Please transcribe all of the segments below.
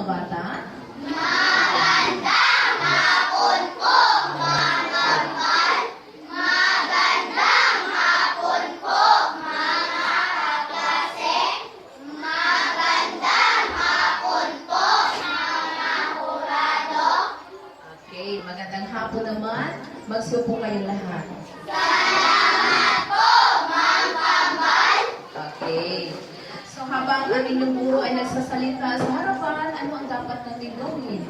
bata? Magandang hapon po, mga kawan. Magandang hapon po, mga kaklase. Magandang hapon po, mga hurado. Okay, magandang hapon naman. Magsupo kayo lahat. Salamat po, Ma'am Kambal. Okay. So habang ang inyong guro ay nagsasalita sa harapan, ano ang dapat natin gawin?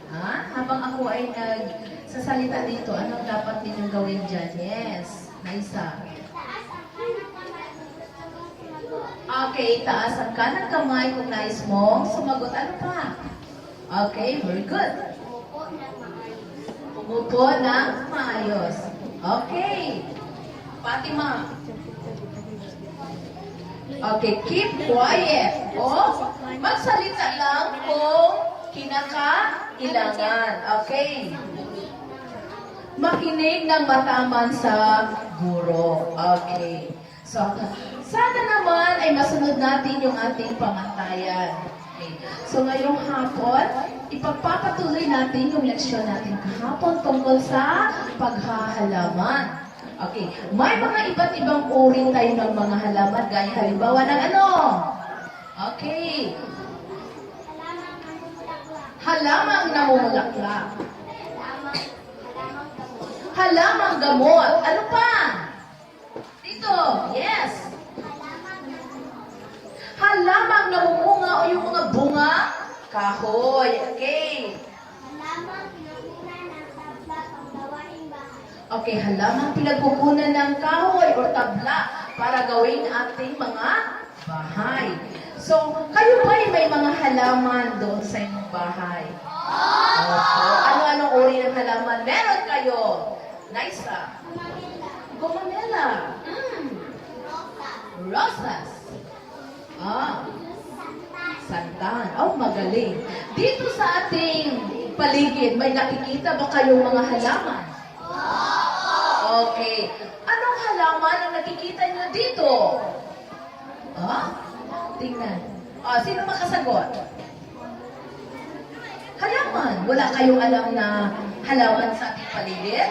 Ha? Habang ako ay nagsasalita dito, ano ang dapat ninyong gawin dyan? Yes. Naisa. Okay, taas ang kanang kamay kung nais mo. Sumagot, ano pa? Okay, very good. Umupo ng maayos. Okay. Fatima. Okay, keep quiet. O, magsalita lang kung kinakailangan. Okay. Makinig ng mataman sa guro. Okay. So, sana naman ay masunod natin yung ating pamantayan. Okay. So, ngayong hapon, ipagpapatuloy natin yung leksyon natin kahapon tungkol sa paghahalaman. Okay. May mga iba't ibang uri tayo ng mga halaman, gaya halimbawa ng ano? Okay. Halamang namumulaklak. Halamang gamot. Ano pa? Dito. Yes. Halamang namumunga o yung mga bunga. Kahoy. Okay. Okay, halamang pinagkukunan ng kahoy o tabla para gawing ating mga bahay. So, kayo ba ay may mga halaman doon sa inyong bahay? Opo. Ano-anong uri ng halaman? Meron kayo. Naisa. Gumamela. Rosas. Santan. Oh, magaling. Dito sa ating paligid, may nakikita ba kayong mga halaman? Okay. Anong halaman ang nakikita niyo dito? Tingnan. Sino makasagot? Halaman. Wala kayong alam na halaman sa ating paligid?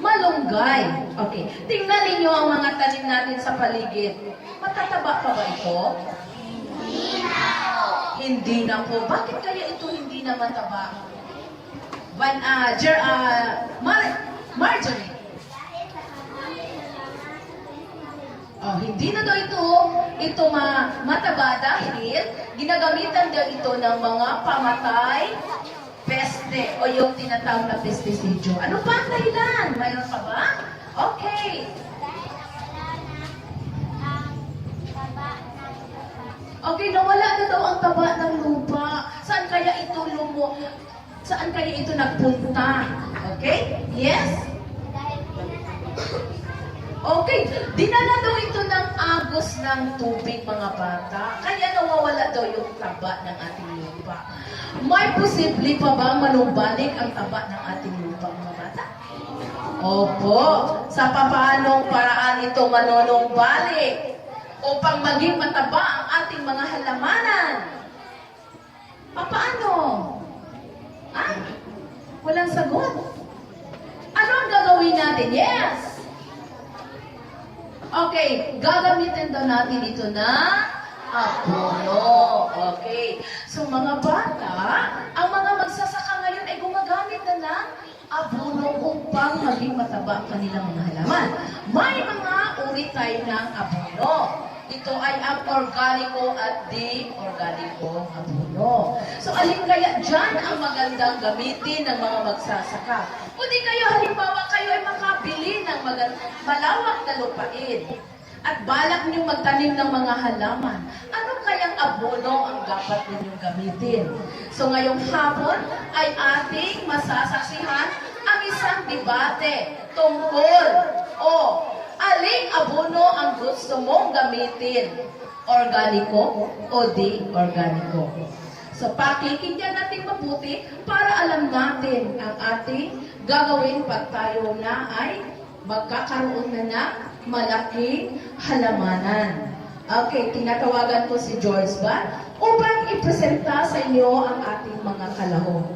Malunggay. Okay. Tingnan ninyo ang mga tanim natin sa paligid. Matataba pa ba ito? Hindi na po. Bakit kaya ito hindi na mataba? Marjorie. Hindi na daw ito mataba dahil ginagamitan daw ito ng mga pamatay peste o yung tinatawag na pestisidyo. Ano pa ang dahilan? Mayroon pa ba? Okay. Okay, nawala na daw ang taba ng lupa. Saan kaya ito nagpunta? Okay? Yes? Okay, dinala daw ito ng agos ng tubig, mga bata. Kaya nawawala daw yung taba ng ating lupa. May posible pa ba manumbalik ang taba ng ating lupa, mga bata? Opo. Sa paanong paraan ito manunumbalik upang maging mataba ang ating mga halamanan? Paano? Walang sagot. Ano ang gagawin natin? Yes! Okay, gagamitin daw natin ito na abono. Okay. So mga bata, ang mga magsasaka ngayon ay gumagamit na ng abono upang maging mataba ang kanilang mga halaman. May mga uri tayo ng abono. Ito ay ang organiko at di-organiko abono. So alin kaya dyan ang magandang gamitin ng mga magsasaka? Kundi kayo, halimbawa, kayo ay makabili ng malawak na lupain at balak niyong magtanim ng mga halaman. Ano kayang abono ang dapat ninyong gamitin? So ngayong hapon ay ating masasaksihan ang isang debate tungkol aling abono ang gusto mong gamitin? Organiko o di-organiko? So, pakikinggan natin mabuti para alam natin ang ating gagawin pag tayo na ay magkakaroon na ng malaking halamanan. Okay, tinatawagan ko si George ba upang ipresenta sa inyo ang ating mga kalahok.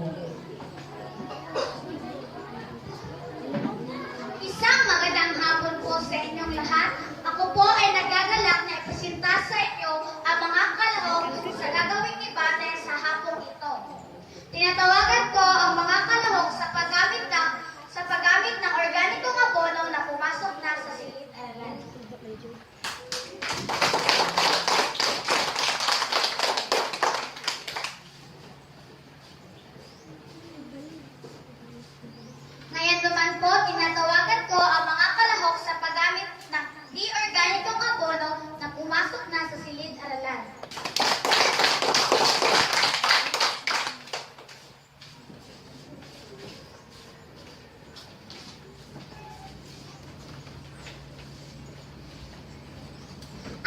Isang magandang hapon po sa inyong lahat. Ako po ay nagagalak na ipresenta sa inyo ang mga kalahok sa gagawing debate sa hapong ito. Tinatawagan ko ang mga kalahok sa paggamit ng organikong abono na pumasok na sa silid-aralan. Ngayon naman po, tinatawagan ko ang mga kalahok sa paggamit ng di-organikong abono na pumasok na sa silid-aralan.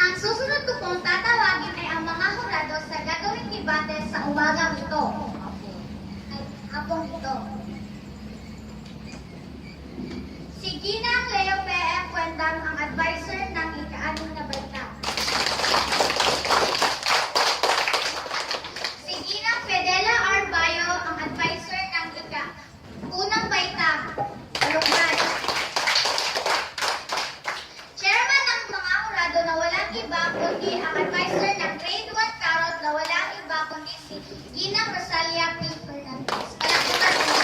Ang susunod ko pong tatawagin ay ang mga hurado sa gagawing debate sa umagang ito. Ay, hapong ito. Si Ginang Leo P.M. Cuendang, ang advisor ng ika-6 na baita. Si Ginang Fidela R. Bayo, ang advisor ng ika-1 baita. Alunggan. Chairman ng mga hurado na walang iba kundi ang advisor ng grade 1 Carrot na walang iba kundi si Ginang Rosalia P. Fernandez. Palakpakan po.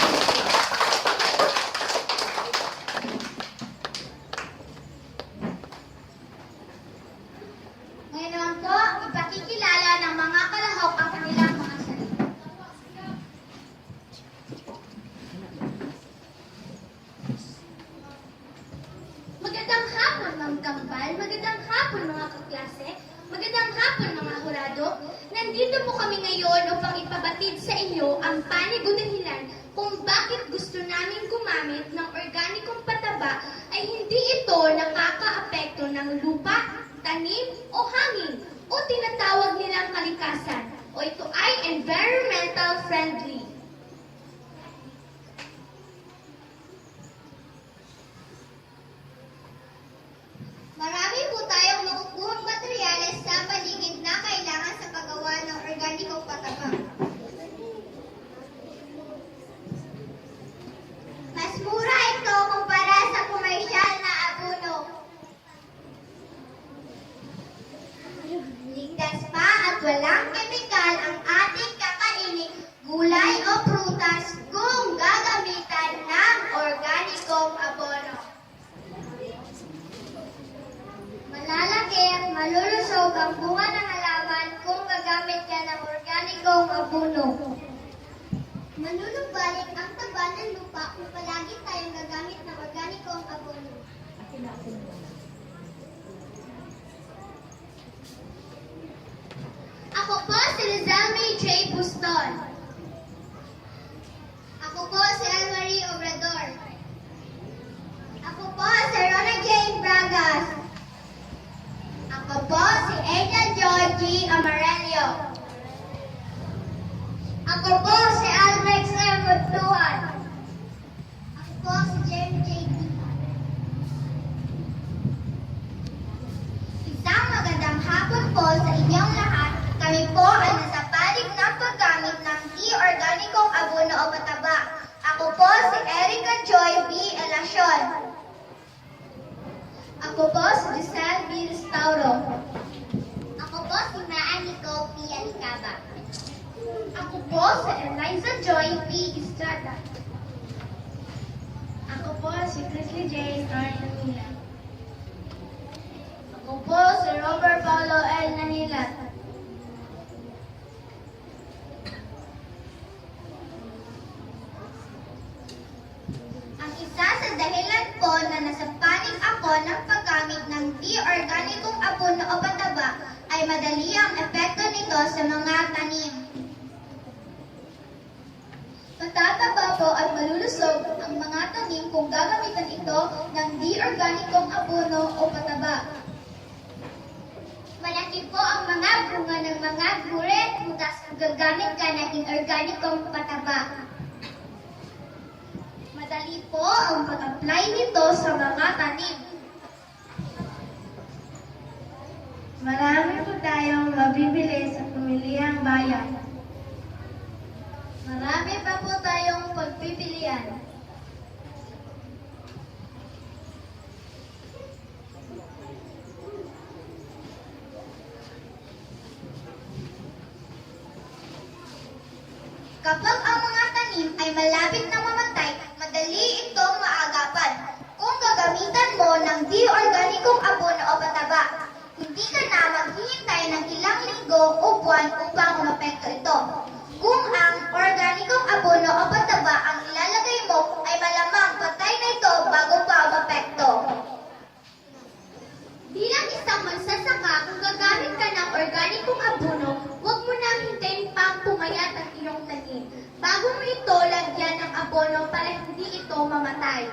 Ngayon naman po, ipakikilala ng mga kalahok ang kanilang mga salita. Magandang hapon, Ma'am Kambal. Magandang hapon, mga kaklase. Magandang hapon, mga hurado. Nandito po kami ngayon upang ipabatid sa inyo ang panig o dahilan kung bakit gusto namin gumamit ng organikong pataba ay hindi ito nakakaapekto ng lupa, tanim o hangin o tinatawag nilang kalikasan o ito ay environmental friendly. Marami po tayong makukuhang materyales sa paligid na kailangan sa paggawa ng organikong pataba. Mas mura ito kumpara sa komersyal na abono. Ligtas pa at walang kemikal ang ating kakainin, gulay o prutas kung gagamitan ng organikong abono. Malalaki at malulusog ang bunga ng halaman kung gagamit ka ng organikong abono. Manunubalik ang taba ng lupa kung palagi tayong gagamit ng organikong abono. Ako po si Lizalme J. Buston. Ako po si Anne-Marie Obrador. Ako po si Rona Jane Bragas. Ako po si Angel Joy G. Amarelio. Ako po si Alex M. Magtuan. Ako po si Jeremy J. Dipa. Isang magandang hapon po sa inyong lahat. Kami po ay nasa panig ng paggamit ng di-organikong abono o pataba. Ako po si Erica Joy B. Elacion. Ako po si Giselle B. Restauro. Ako po si Maanico P. Alicaba. Ako po si Eliza Joy P. Estrada. Ako po si Chrisley J. Nanila. Ako po si Robert Paulo L. Nanilat. Ang isa sa dahilan po na nasa panig ako ng paggamit ng di-organikong abono o pataba ay madali ang epekto nito sa mga tanim. Matataba po at malulusog ang mga tanim kung gagamitan ito ng di-organikong abono o pataba. Malaki po ang mga bunga ng mga gulay at prutas kung gagamit ka ng organikong pataba. Madali po ang pag-apply nito sa mga tanim. Marami po tayong mabibili sa pamilihang bayan. Marami pa po tayong pagpipilian. Kapag ang mga tanim ay malapit na mamatay, madali itong maagapan. Kung gagamitan mo ng di-organikong abono o pataba, hindi ka na maghihintay ng ilang linggo o buwan upang umapekto ito. Kung ang organikong abono o pataba ang ilalagay mo, ay malamang patay na ito bago pa umapekto. Bilang isang magsasaka, kung gagamit ka ng organikong abono, huwag mo nang hintayin pang pumayat ang iyong tanim. Bago mo ito lagyan ng abono para hindi ito mamatay.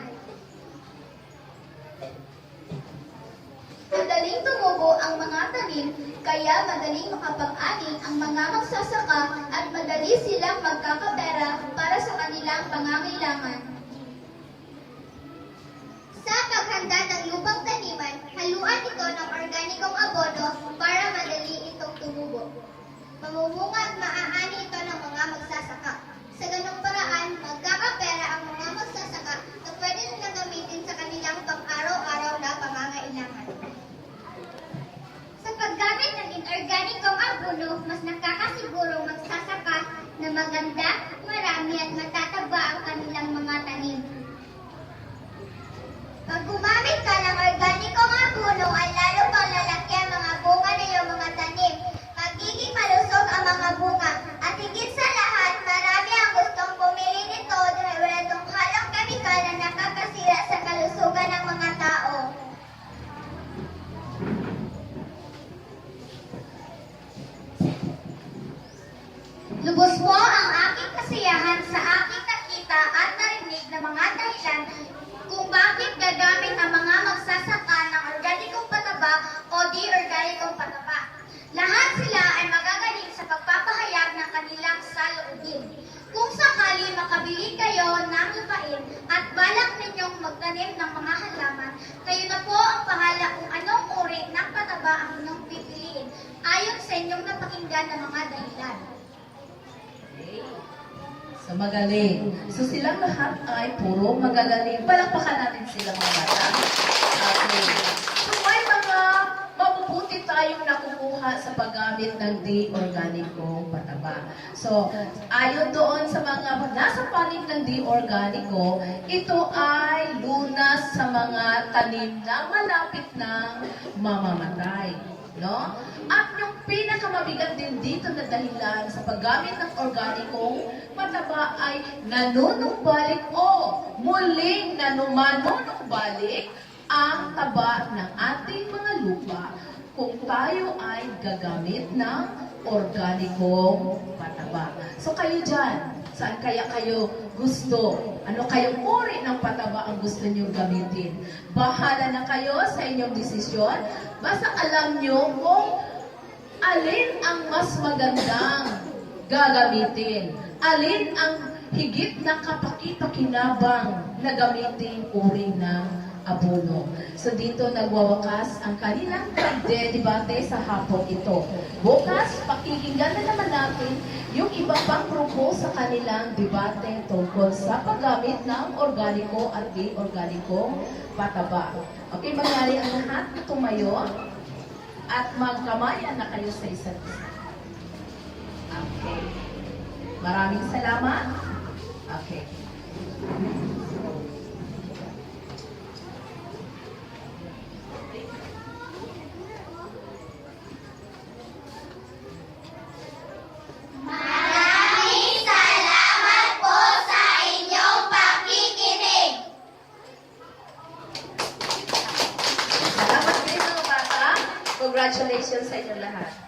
Madaling tumubo ang mga tanim, kaya madaling makapag-ani ang mga magsasaka at madali silang magkakapera para sa kanilang pangangailangan. Sa paghanda ng lupang taniman, haluan ito ng organikong abono para madali itong tumubo. Mamumunga at maaani ito ng mga magsasaka. Sa ganung paraan, magkakapera ang mga magsasaka na pwede nilang gamitin sa kanilang pang-araw-araw na pangangailangan. Sa paggamit ng inorganikong abono, mas nakakasigurong magsasaka na maganda, marami at matataba ang kanilang mga tanim. Pag gumamit ka ng organikong abono, ay lalo pang lalaki ang mga bunga na iyong mga tanim. Magiging malusog ang mga bunga. At higit sa lahat, marami ang gustong bumili nito dahil wala itong halong kemikal na nakakasira sa kalusugan ng mga tao. Lubos mo ang aking kasiyahan sa aking nakita at narinig na mga dahilan kung bakit gagamit ang mga magsasaka ng organikong pataba o di-organikong pataba. Lahat sila ay magagaling sa pagpapahayag ng kanilang saloobin. Kung sakali makabili kayo ng lupain at balak ninyong magtanim ng mga halaman, kayo na po ang bahala kung anong uri ng pataba ang inyong pipiliin ayon sa inyong napakinggan ng mga dahilan. Okay. So, magaling. So, silang lahat ay puro magagaling. Palakpakan natin sila mga bata. Okay. So, may mga mabubuti tayong nakukuha sa paggamit ng di-organikong pataba. So, ayon doon sa mga nasa panig ng di-organiko, ito ay lunas sa mga tanim na malapit ng mamamatay. No? At yung pinakamabigat din dito na dahilan sa paggamit ng organikong pataba ay nanunumbalik o muling nanumanunumbalik ang taba ng ating mga lupa kung tayo ay gagamit ng organikong pataba. So kayo dyan, saan kaya kayo gusto? Ano kayong uri ng pataba ang gusto nyo gamitin? Bahala na kayo sa inyong desisyon. Basta alam nyo kung alin ang mas magandang gagamitin. Alin ang higit na kapaki-pakinabang na gamitin uri ng abono. So dito nagwawakas ang kanilang pagdedebate sa hapon ito. Bukas, pakikinggan na naman natin yung iba pang grupo sa kanilang debate tungkol sa paggamit ng organiko at di-organiko pataba. Okay, mangyari ang lahat, tumayo at magkamayan na kayo sa isa't isa. Okay. Maraming salamat. Okay. Maraming salamat po sa inyong pakikinig. Salamat din mga bata. Congratulations sa inyong lahat.